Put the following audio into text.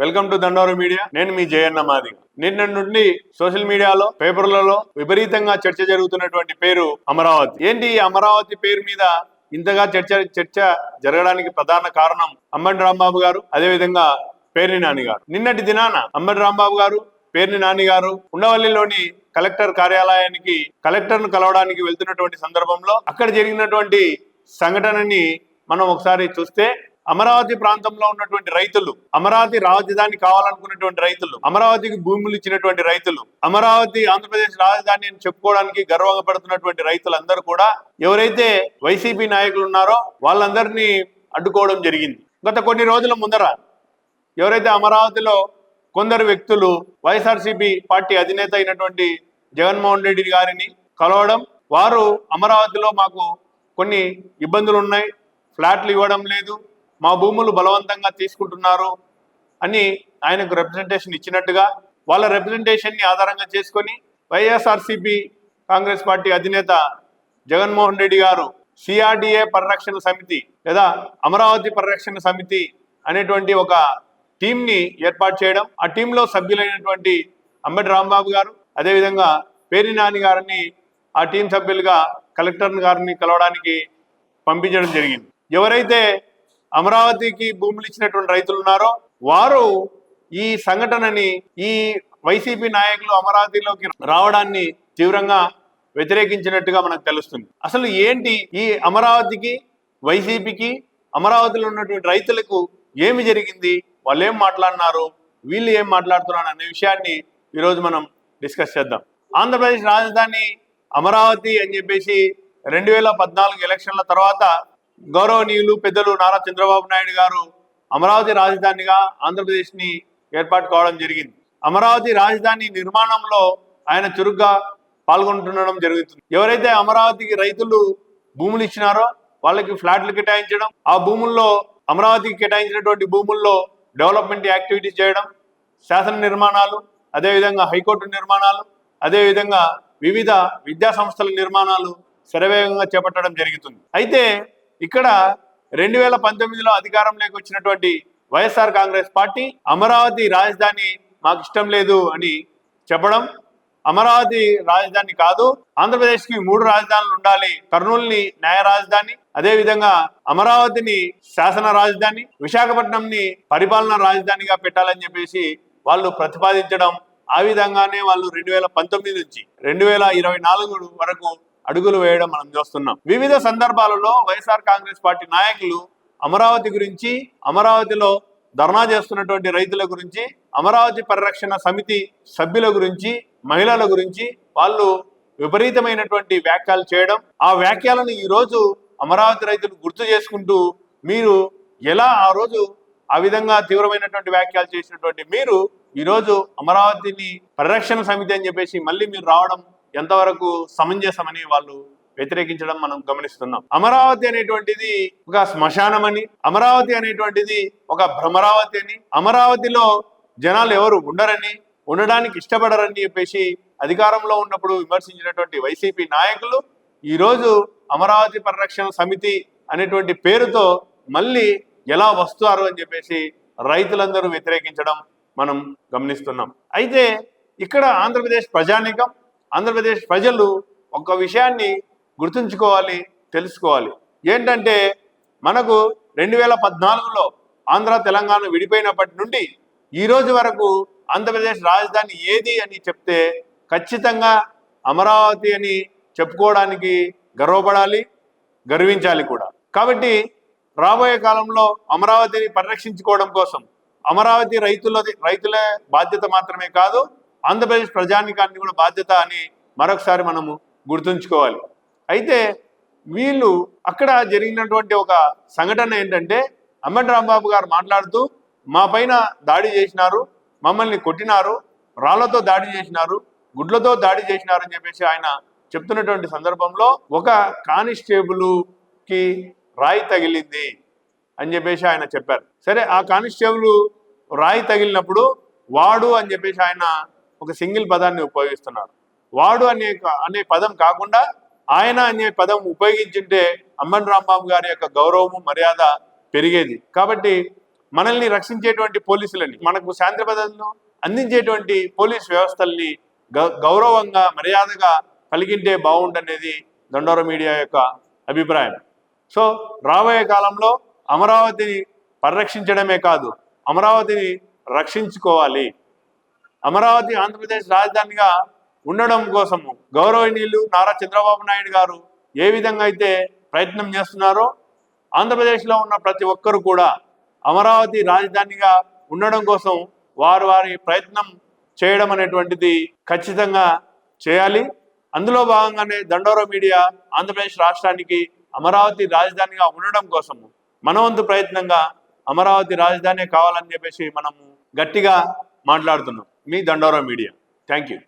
Welcome to దండోర media. నేను మీ జయన్న మాది. నిన్న నుండి సోషల్ మీడియాలో, పేపర్లలో విపరీతంగా చర్చ జరుగుతున్నటువంటి పేరు అమరావతి. ఏంటి ఈ అమరావతి పేరు మీద ఇంతగా చర్చ జరగడానికి ప్రధాన కారణం అంబటి రాంబాబు గారు, అదేవిధంగా పేర్ని నాని గారు. నిన్నటి దినాన అంబటి రాంబాబు గారు, పేర్ని నాని గారు ఉండవల్లిలోని కలెక్టర్ కార్యాలయానికి కలెక్టర్ను కలవడానికి వెళ్తున్నటువంటి సందర్భంలో అక్కడ జరిగినటువంటి సంఘటనని మనం ఒకసారి చూస్తే, అమరావతి ప్రాంతంలో ఉన్నటువంటి రైతులు, అమరావతి రాజధాని కావాలనుకున్నటువంటి రైతులు, అమరావతికి భూములు ఇచ్చినటువంటి రైతులు, అమరావతి ఆంధ్రప్రదేశ్ రాజధాని అని చెప్పుకోవడానికి గర్వపడుతున్నటువంటి రైతులందరూ కూడా ఎవరైతే వైసీపీ నాయకులు ఉన్నారో వాళ్ళందరినీ అడ్డుకోవడం జరిగింది. గత కొన్ని రోజుల ముందర ఎవరైతే అమరావతిలో కొందరు వ్యక్తులు వైఎస్ఆర్సీపీ పార్టీ అధినేత అయినటువంటి జగన్మోహన్ రెడ్డి గారిని కలవడం, వారు అమరావతిలో మాకు కొన్ని ఇబ్బందులు ఉన్నాయి, ఫ్లాట్లు ఇవ్వడం లేదు, మా భూములు బలవంతంగా తీసుకుంటున్నారు అని ఆయనకు రిప్రజెంటేషన్ ఇచ్చినట్టుగా, వాళ్ళ రిప్రజెంటేషన్ని ఆధారంగా చేసుకొని వైఎస్ఆర్సీపీ కాంగ్రెస్ పార్టీ అధినేత జగన్మోహన్ రెడ్డి గారు సిఆర్డిఏ పరిరక్షణ సమితి లేదా అమరావతి పరిరక్షణ సమితి అనేటువంటి ఒక టీంని ఏర్పాటు చేయడం, ఆ టీంలో సభ్యులైనటువంటి అంబటి రాంబాబు గారు, అదేవిధంగా పేర్ని నాని గారిని ఆ టీం సభ్యులుగా కలెక్టర్ గారిని కలవడానికి పంపించడం జరిగింది. ఎవరైతే అమరావతికి భూములు ఇచ్చినటువంటి రైతులు ఉన్నారో వారు ఈ సంఘటనని, ఈ వైసీపీ నాయకులు అమరావతిలోకి రావడాన్ని తీవ్రంగా వ్యతిరేకించినట్టుగా మనకు తెలుస్తుంది. అసలు ఏంటి ఈ అమరావతికి, వైసీపీకి, అమరావతిలో ఉన్నటువంటి రైతులకు ఏమి జరిగింది, వాళ్ళు ఏం మాట్లాడినారు, వీళ్ళు ఏం మాట్లాడుతున్నారు అనే విషయాన్ని ఈరోజు మనం డిస్కస్ చేద్దాం. ఆంధ్రప్రదేశ్ రాజధాని అమరావతి అని చెప్పేసి 2014 ఎలక్షన్ల తర్వాత గౌరవనీయులు పెద్దలు నారా చంద్రబాబు నాయుడు గారు అమరావతి రాజధానిగా ఆంధ్రప్రదేశ్ని ఏర్పాటు కావడం జరిగింది. అమరావతి రాజధాని నిర్మాణంలో ఆయన చురుగ్గా పాల్గొంటుండడం జరుగుతుంది. ఎవరైతే అమరావతికి రైతులు భూములు ఇచ్చినారో వాళ్ళకి ఫ్లాట్లు కేటాయించడం, ఆ భూముల్లో అమరావతికి కేటాయించినటువంటి భూముల్లో డెవలప్మెంట్ యాక్టివిటీస్ చేయడం, శాసన నిర్మాణాలు, అదేవిధంగా హైకోర్టు నిర్మాణాలు, అదేవిధంగా వివిధ విద్యా సంస్థల నిర్మాణాలు శరవేగంగా చేపట్టడం జరుగుతుంది. అయితే ఇక్కడ 2019లో అధికారంలోకి వచ్చినటువంటి వైఎస్ఆర్ కాంగ్రెస్ పార్టీ అమరావతి రాజధాని మాకు ఇష్టం లేదు అని చెప్పడం, అమరావతి రాజధాని కాదు, ఆంధ్రప్రదేశ్కి 3 రాజధానులు ఉండాలి, కర్నూలుని న్యాయ రాజధాని, అదేవిధంగా అమరావతిని శాసన రాజధాని, విశాఖపట్నంని పరిపాలనా రాజధానిగా పెట్టాలని చెప్పేసి వాళ్ళు ప్రతిపాదించడం, ఆ విధంగానే వాళ్ళు 2019 నుంచి 2024 వరకు అడుగులు వేయడం మనం చూస్తున్నాం. వివిధ సందర్భాలలో వైఎస్ఆర్ కాంగ్రెస్ పార్టీ నాయకులు అమరావతి గురించి, అమరావతిలో ధర్నా చేస్తున్నటువంటి రైతుల గురించి, అమరావతి పరిరక్షణ సమితి సభ్యుల గురించి, మహిళల గురించి వాళ్ళు విపరీతమైనటువంటి వ్యాఖ్యలు చేయడం, ఆ వ్యాఖ్యలను ఈరోజు అమరావతి రైతులు గుర్తు చేసుకుంటూ, మీరు ఎలా ఆ రోజు ఆ విధంగా తీవ్రమైనటువంటి వ్యాఖ్యలు చేసినటువంటి మీరు ఈరోజు అమరావతిని పరిరక్షణ సమితి అని చెప్పేసి మళ్ళీ మీరు రావడం ఎంతవరకు సమంజసమని వాళ్ళు వ్యతిరేకించడం మనం గమనిస్తున్నాం. అమరావతి అనేటువంటిది ఒక శ్మశానం అని, అమరావతి అనేటువంటిది ఒక భ్రమరావతి అని, అమరావతిలో జనాలు ఎవరు ఉండరని, ఉండడానికి ఇష్టపడరని చెప్పేసి అధికారంలో ఉన్నప్పుడు విమర్శించినటువంటి వైసీపీ నాయకులు ఈరోజు అమరావతి పరిరక్షణ సమితి అనేటువంటి పేరుతో మళ్ళీ ఎలా వస్తారు అని చెప్పేసి రైతులందరూ వ్యతిరేకించడం మనం గమనిస్తున్నాం. అయితే ఇక్కడ ఆంధ్రప్రదేశ్ ప్రజానీకం, ఆంధ్రప్రదేశ్ ప్రజలు ఒక విషయాన్ని గుర్తుంచుకోవాలి, తెలుసుకోవాలి. ఏంటంటే మనకు 2014లో ఆంధ్ర తెలంగాణ విడిపోయినప్పటి నుండి ఈ రోజు వరకు ఆంధ్రప్రదేశ్ రాజధాని ఏది అని చెప్తే ఖచ్చితంగా అమరావతి అని చెప్పుకోవడానికి గర్వపడాలి, గర్వించాలి కూడా. కాబట్టి రాబోయే కాలంలో అమరావతిని పరిరక్షించుకోవడం కోసం అమరావతి రైతులే బాధ్యత మాత్రమే కాదు, ఆంధ్రప్రదేశ్ ప్రజానికాన్ని కూడా బాధ్యత అని మరొకసారి మనము గుర్తుంచుకోవాలి. అయితే వీళ్ళు అక్కడ జరిగినటువంటి ఒక సంఘటన ఏంటంటే, అంబటి రాంబాబు గారు మాట్లాడుతూ మా పైన దాడి చేసినారు, మమ్మల్ని కొట్టినారు, రాళ్లతో దాడి చేసినారు, గుడ్లతో దాడి చేసినారు అని చెప్పేసి ఆయన చెప్తున్నటువంటి సందర్భంలో ఒక కానిస్టేబుల్కి రాయి తగిలింది అని చెప్పేసి ఆయన చెప్పారు. సరే, ఆ కానిస్టేబుల్ రాయి తగిలినప్పుడు వాడు అని చెప్పేసి ఆయన ఒక సింగిల్ పదాన్ని ఉపయోగిస్తున్నారు. వాడు అనే పదం కాకుండా ఆయన అనే పదం ఉపయోగించుంటే అంబటి రాంబాబు గారి యొక్క గౌరవము, మర్యాద పెరిగేది. కాబట్టి మనల్ని రక్షించేటువంటి పోలీసులని, మనకు శాంతి భద్రతను అందించేటువంటి పోలీస్ వ్యవస్థల్ని గౌరవంగా మర్యాదగా కలిగింటే బాగుండనేది దండోర మీడియా యొక్క అభిప్రాయం. సో రాబోయే కాలంలో అమరావతిని పరిరక్షించడమే కాదు, అమరావతిని రక్షించుకోవాలి. అమరావతి ఆంధ్రప్రదేశ్ రాజధానిగా ఉండడం కోసము గౌరవనీయులు నారా చంద్రబాబు నాయుడు గారు ఏ విధంగా అయితే ప్రయత్నం చేస్తున్నారో, ఆంధ్రప్రదేశ్లో ఉన్న ప్రతి ఒక్కరు కూడా అమరావతి రాజధానిగా ఉండడం కోసం వారి ప్రయత్నం చేయడం అనేటువంటిది ఖచ్చితంగా చేయాలి. అందులో భాగంగానే దండోర మీడియా ఆంధ్రప్రదేశ్ రాష్ట్రానికి అమరావతి రాజధానిగా ఉండడం కోసము మనవంతు ప్రయత్నంగా అమరావతి రాజధాని కావాలని చెప్పేసి మనము గట్టిగా మాట్లాడుతున్నాం. మీ దండోర మీడియా. Thank you.